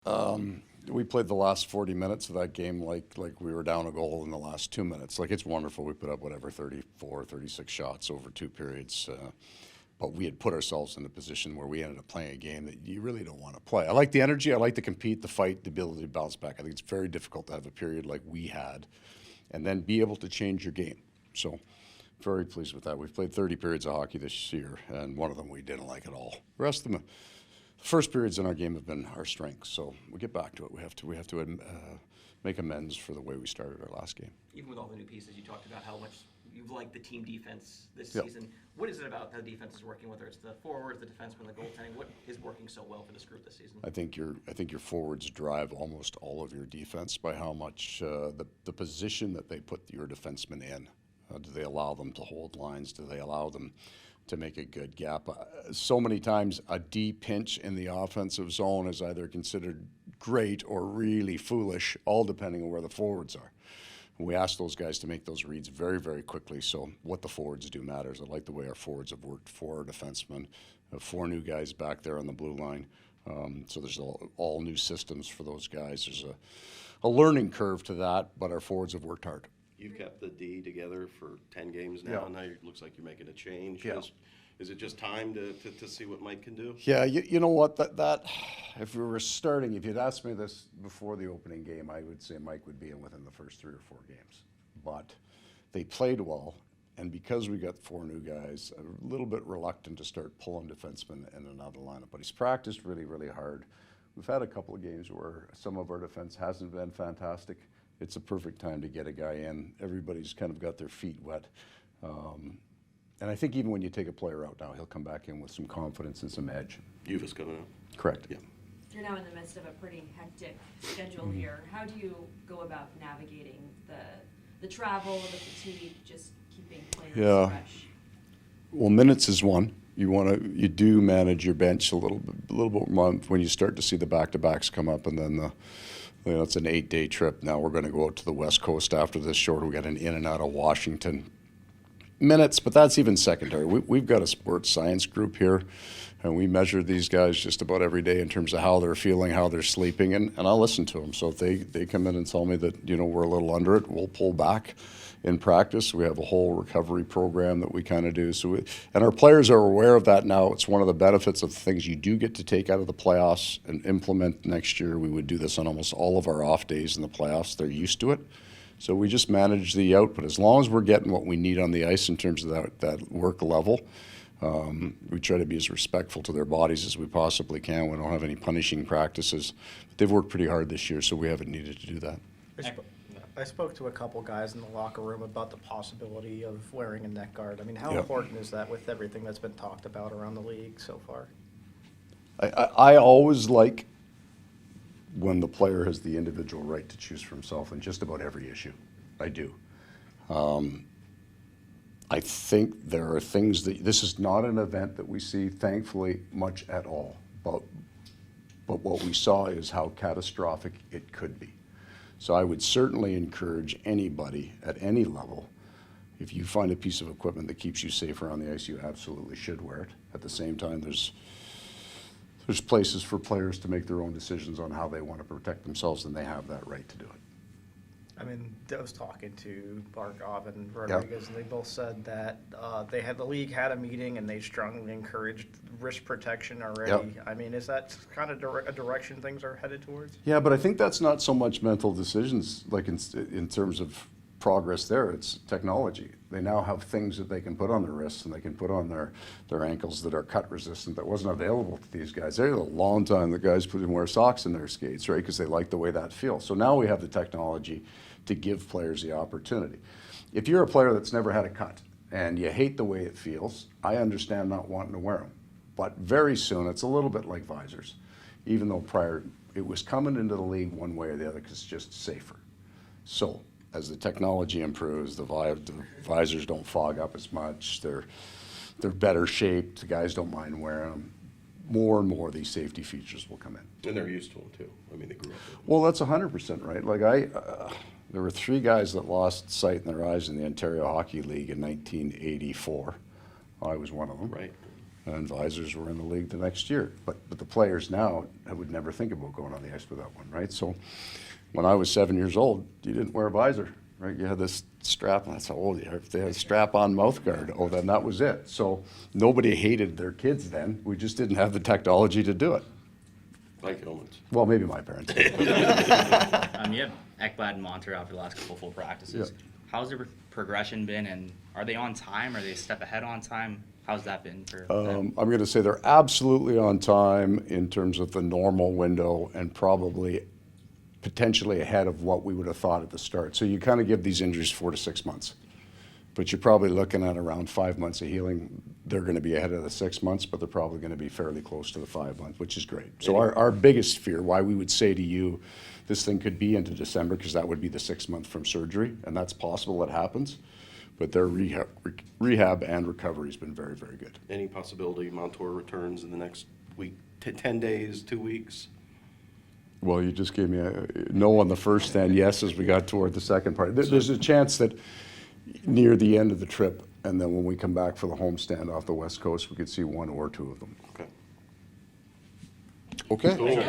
We played the last 40 minutes of that game like we were down a goal in the last 2 minutes. Like, it's wonderful. We put up, whatever, 34, 36 shots over 2 periods. But we had put ourselves in a position where we ended up playing a game that you really don't want to play. I like the energy. I like to compete, the fight, the ability to bounce back. I think it's very difficult to have a period like we had and then be able to change your game. So very pleased with that. We've played 30 periods of hockey this year, and one of them we didn't like at all. The rest of them, the first periods in our game have been our strengths, so we get back to it. We have to make amends for the way we started our last game. Even with all the new pieces, you talked about how much you've liked the team defense this Yep. season. What is it about how defense is working, whether it's the forwards, the defensemen, the goaltending? What is working so well for this group this season? I think your forwards drive almost all of your defense by how much the position that they put your defensemen in. Do they allow them to hold lines? Do they allow them to make a good gap? So many times a D pinch in the offensive zone is either considered great or really foolish, all depending on where the forwards are. We ask those guys to make those reads very, very quickly, so what the forwards do matters. I like the way our forwards have worked, 4 defensemen, 4 new guys back there on the blue line. So there's all new systems for those guys. There's a learning curve to that, but our forwards have worked hard. You've kept the D together for 10 games now, and now it looks like you're making a change. Yeah. Is it just time to see what Mike can do? Yeah, you know what, that if we were starting, if you'd asked me this before the opening game, I would say Mike would be in within the first 3 or 4 games. But they played well, and because we got 4 new guys, a little bit reluctant to start pulling defensemen in another lineup. But he's practiced really, really hard. We've had a couple of games where some of our defense hasn't been fantastic. It's a perfect time to get a guy in. Everybody's kind of got their feet wet. And I think even when you take a player out now, he'll come back in with some confidence and some edge. Yuva's coming out. Correct. Yeah. You're now in the midst of a pretty hectic schedule here. How do you go about navigating the travel, the fatigue, just keeping players fresh? Well, minutes is one. You do manage your bench a little bit more when you start to see the back-to-backs come up, and then it's an 8-day trip. Now we're going to go out to the West Coast after this short. We got an in and out of Washington. Minutes, but that's even secondary. We've got a sports science group here, and we measure these guys just about every day in terms of how they're feeling, how they're sleeping, and I'll listen to them. So if they come in and tell me that, we're a little under it, we'll pull back in practice. We have a whole recovery program that we kind of do. And our players are aware of that now. It's one of the benefits of things you do get to take out of the playoffs and implement next year. We would do this on almost all of our off days in the playoffs. They're used to it. So we just manage the output. As long as we're getting what we need on the ice in terms of that work level, we try to be as respectful to their bodies as we possibly can. We don't have any punishing practices. But they've worked pretty hard this year, so we haven't needed to do that. I spoke to a couple guys in the locker room about the possibility of wearing a neck guard. I mean, how Yep. important is that with everything that's been talked about around the league so far? I always like when the player has the individual right to choose for himself in just about every issue. I do. I think there are things that, this is not an event that we see, thankfully, much at all. But what we saw is how catastrophic it could be. So I would certainly encourage anybody at any level, if you find a piece of equipment that keeps you safer on the ice, you absolutely should wear it. At the same time, there's places for players to make their own decisions on how they want to protect themselves, and they have that right to do it. I mean, I was talking to Barkov and Rodriguez, and they both said that the league had a meeting and they strongly encouraged wrist protection already. Yep. I mean, is that kind of a direction things are headed towards? Yeah, but I think that's not so much mental decisions, like in terms of progress there. It's technology. They now have things that they can put on their wrists and they can put on their ankles that are cut resistant. That wasn't available to these guys. There was a long time the guys didn't wear socks in their skates, right? Because they like the way that feels. So now we have the technology to give players the opportunity. If you're a player that's never had a cut and you hate the way it feels, I understand not wanting to wear them. But very soon, it's a little bit like visors, even though prior it was coming into the league one way or the other because it's just safer. So as the technology improves, the visors don't fog up as much. They're better shaped. The guys don't mind wearing them. More and more of these safety features will come in. And they're used to them too. I mean, they grew up with them. Well, that's 100% right. Like there were 3 guys that lost sight in their eyes in the Ontario Hockey League in 1984. I was one of them. Right. And visors were in the league the next year. But the players now, I would never think about going on the ice without one, right? So when I was 7 years old, you didn't wear a visor, right? You had this strap, and that's how old you are. If they had a strap-on mouth guard, oh, then that was it. So nobody hated their kids then. We just didn't have the technology to do it. Like helmets. Well, maybe my parents. You have Ekblad and Montour after the last couple full practices. Yeah. How's their progression been, and are they on time? Are they a step ahead on time? How's that been for them? I'm going to say they're absolutely on time in terms of the normal window and probably potentially ahead of what we would have thought at the start. So you kind of give these injuries 4 to 6 months. But you're probably looking at around 5 months of healing. They're going to be ahead of the 6 months, but they're probably going to be fairly close to the 5 months, which is great. So our biggest fear, why we would say to you, this thing could be into December, because that would be the 6 month from surgery, and that's possible it happens. But their rehab and recovery has been very, very good. Any possibility Montour returns in the next week, 10 days, 2 weeks? Well, you just gave me a no on the first and yes as we got toward the second part. There's a chance that near the end of the trip, and then when we come back for the homestand off the West Coast, we could see 1 or 2 of them. Okay. Okay? Cool.